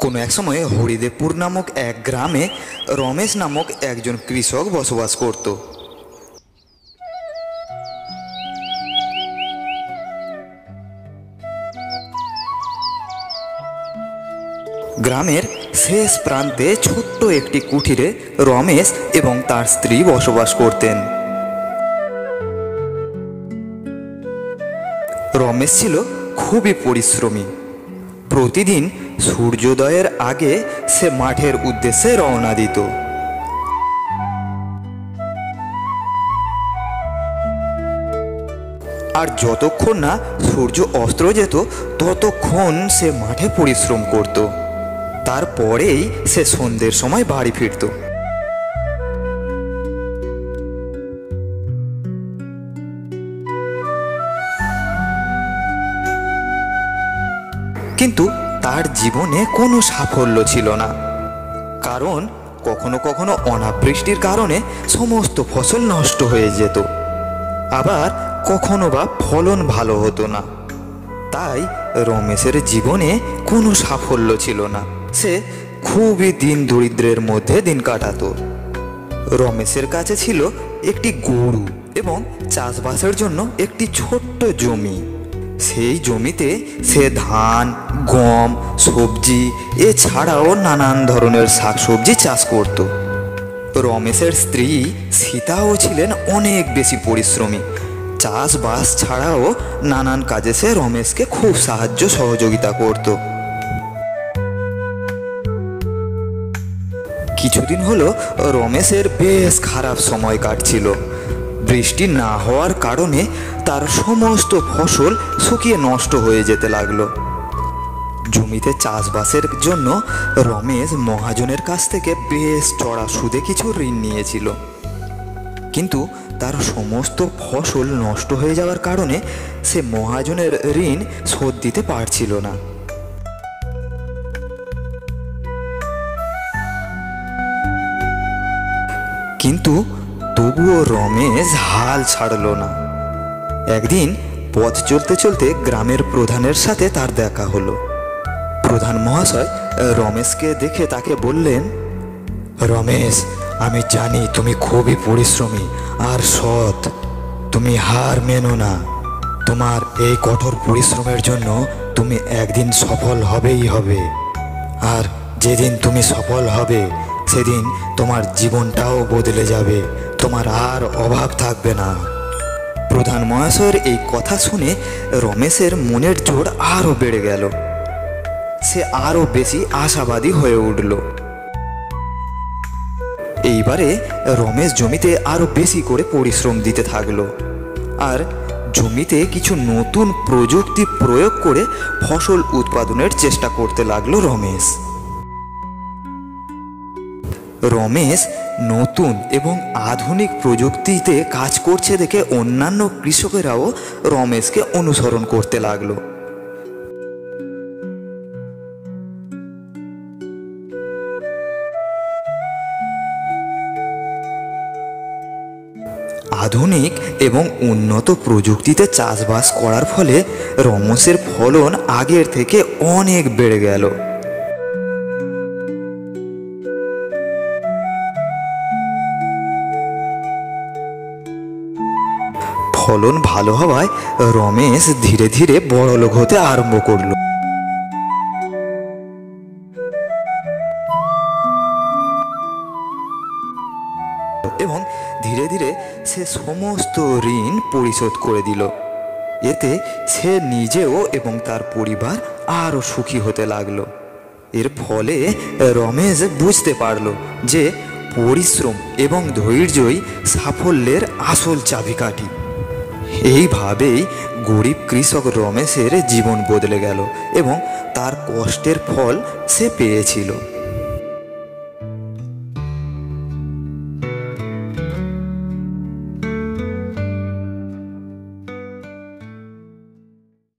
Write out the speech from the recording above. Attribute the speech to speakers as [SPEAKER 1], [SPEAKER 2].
[SPEAKER 1] কোনো এক সময় হরিদেবপুর নামক এক গ্রামে রমেশ নামক একজন কৃষক বসবাস করত। গ্রামের শেষ প্রান্তে ছোট্ট একটি কুঠিরে রমেশ এবং তার স্ত্রী বসবাস করতেন। রমেশ ছিল খুবই পরিশ্রমী। প্রতিদিন সূর্যোদয়ের আগে সে মাঠের উদ্দেশ্যে রওনা দিত। আর যতক্ষণ না সূর্য অস্ত যেত ততক্ষণ সে মাঠে পরিশ্রম করত। তারপরেই সে সন্ধ্যের সময় বাড়ি ফিরত। কিন্তু তার জীবনে কোনো সাফল্য ছিল না, কারণ কখনো কখনো অনাবৃষ্টির কারণে সমস্ত ফসল নষ্ট হয়ে যেত, আবার কখনো বা ফলন ভালো হতো না। তাই রমেশের জীবনে কোনো সাফল্য ছিল না। সে খুবই দিন দরিদ্রের মধ্যে দিন কাটাতো। রমেশের কাছে ছিল একটি গরু এবং চাষবাসের জন্য একটি ছোট্ট জমি। সেই জমিতে সে ধান, গম, সবজি এছাড়াও নানান ধরনের শাকসবজি চাষ করত। রমেশের স্ত্রী সীতাও ছিলেন অনেক বেশি পরিশ্রমী। চাষবাস ছাড়াও নানান কাজে সে রমেশকে খুব সাহায্য সহযোগিতা করত। কিছুদিন হলো রমেশের বেশ খারাপ সময় কাটছিল। বৃষ্টি না হওয়ার কারণে তার সমস্ত ফসল শুকিয়ে নষ্ট হয়ে যেতে লাগলো। জমিতে চাষবাসের জন্য রমেশ মহাজনের কাছ থেকে বেশ চড়া সুদে কিছু ঋণ নিয়েছিল, কিন্তু তার সমস্ত ফসল নষ্ট হয়ে যাওয়ার কারণে সে মহাজনের ঋণ শোধ দিতে পারছিল না। কিন্তু তবুও রমেশ হাল ছাড়ল না। একদিন পথ চলতে চলতে গ্রামের প্রধানের সাথে তার দেখা হলো। প্রধান মহাশয় রমেশকে দেখে তাকে বললেন, রমেশ, আমি জানি তুমি খুবই পরিশ্রমী আর সৎ। তুমি হার মেনো না। তোমার এই কঠোর পরিশ্রমের জন্য তুমি একদিন সফল হবেই হবে। আর যেদিন তুমি সফল হবে সেদিন তোমার জীবনটাও বদলে যাবে। তোমার আর অভাব থাকবে না। প্রধান মহাশয়ের এই কথা শুনে রমেশের মনের জোর আরও বেড়ে গেল। সে আরও বেশি আশাবাদী হয়ে উঠল। এইবারে রমেশ জমিতে আরও বেশি করে পরিশ্রম দিতে থাকলো আর জমিতে কিছু নতুন প্রযুক্তি প্রয়োগ করে ফসল উৎপাদনের চেষ্টা করতে লাগলো রমেশ। রমেশ নতুন এবং আধুনিক প্রযুক্তিতে কাজ করছে দেখে অন্যান্য কৃষকেরাও রমেশকে অনুসরণ করতে লাগলো। আধুনিক এবং উন্নত প্রযুক্তিতে চাষবাস করার ফলে রমেশের ফলন আগের থেকে অনেক বেড়ে গেল। ফলন ভালো হওয়ায় রমেশ ধীরে ধীরে বড়লোক হতে আরম্ভ করলো। এবং ধীরে ধীরে সে সমস্ত ঋণ পরিশোধ করে দিল। এতে সে নিজেও এবং তার পরিবার আরও সুখী হতে লাগলো। এর ফলে রমেশ বুঝতে পারল যে পরিশ্রম এবং ধৈর্যই সাফল্যের আসল চাবিকাঠি। এইভাবেই গরিব কৃষক রমেশের জীবন বদলে গেল এবং তার কষ্টের ফল সে পেয়েছিল।